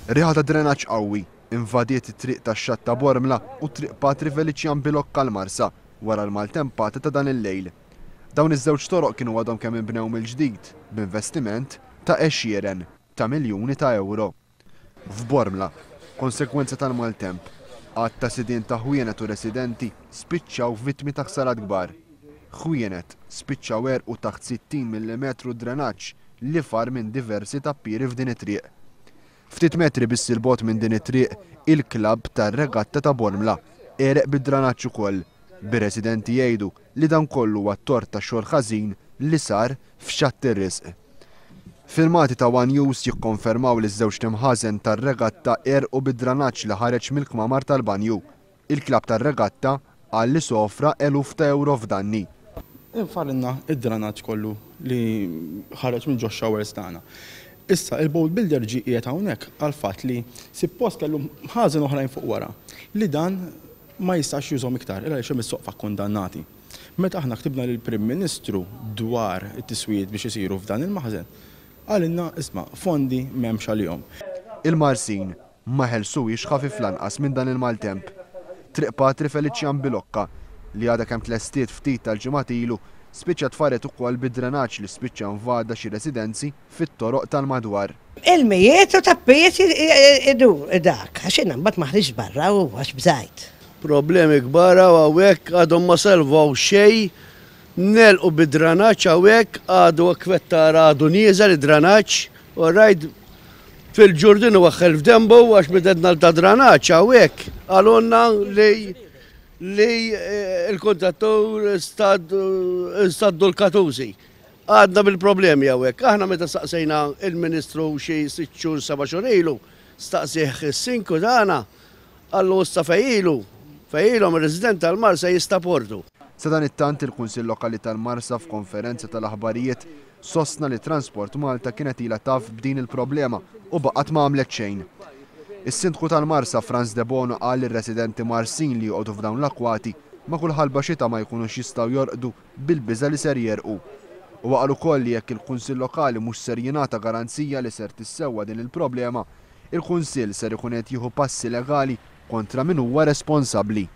Riħa ta' drenaġġ qawwi invadiet it-triq tax-xatt ta' Bormla u triq Patri Feliċjan Bilokka l-Marsa wara l-maltempata ta' dan il-lejl. Dawn iż-żewġ toroq kienu għadhom kemm inbnew mill-ġdid b'investiment ta' għexieren ta' miljuni ta' euro. F'Bormla, konsekwenza tal-maltemp, għad ta' sidien ta' ħwienet u residenti spiċċaw vittmi ta' ħsarat kbar. Ħwienet spiċċaw għerqu taħt 60 mm drenaġġ li far minn diversi tappieri f'din it-triq. Ftit metri biss il-bot minn din it-triq, il-klabb tar-regatta ta' Bormla ereq bid-drenaġġ ukoll. Bir-residenti jgħidu li dan kollu huwa t-tort ta' xogħol ħażin li sar f'xatt ir-risq. Filmati ta' One News jikkonfermaw li ż-żewġ timħażen tar-regatta erqu bid-drenaġġ li ħareġ mill-kmamar tal-banju. Il-klabb tar-regatta qal li sofra eluf ta' euro f'danni. Infarinna id-drenaġġ kollu li ħareġ minn ġo showers tagħna. Issa il-bowl builder ġie qiegħed hawnhekk għal fatt li suppost kellu ħażen oħrajn fuq wara li dan ma jistax jużhom iktar illa hemm is-soqfa kundannati. Meta aħna ktibna lill-Prim Ministru dwar it-tiswijiet biex isiru f'dan il-maħżen, għalilna isma' fondi m'hemmx għalihom. Il-Marsin ma ħelsuwix ħafif lanqas minn dan il-maltemp. Triq Patri Feliċjan Bilokka li għadha kemm tlestiet ftit tal-ġimgħat ilu spiċċa tfaret ukoll bid-drenaġġ li spiċċa nvada xi residenzi fit-toroq tal-madwar. Il-mijiet u tappijiet idur dak, għax inna mbagħad maħriġ barra u għax bżajt. Problemi kbar hawnhekk għadhom ma selvaw xejn, nelqu bid-drenaġġ hawnhekk għadu kwettar għadu nieżel id-drenaġġ u rajt fil-ġurdin u waħħel f'dembu għax bidedna ta' drenaġġ hawnhekk għalunna li il-kontattur staddu l-katużi. Għadna bil-problemi għawek. Aħna meta staqsejna il-Ministru xie 6 xhur 7 xhur ilu, staqsejh is-sinku tagħna, għallu sta fejlu il-Resident tal-Marsa jistaportu. Sa dan it-tant il-Kunsill Lokali tal-Marsa f'konferenza tal-aħbarijiet sostna li Transport Malta kienet ilha taf b'din il-problema u baqgħet ma għamlet xejn. Is-Sindku tal-Marsa Franz De Bono qal lir-residenti Marsin li joqgħdu f'dawn l-akwati ma kull ħalba xita ma jkunux jistgħu jorqdu bil-biża' li ser jerqu. U qal ukoll li jekk il-Kunsill Lokali mhux ser jingħata garanzija li ser tissewwa din il-problema, il-Kunsill ser ikun qed jieħu passi legali kontra min huwa responsabbli.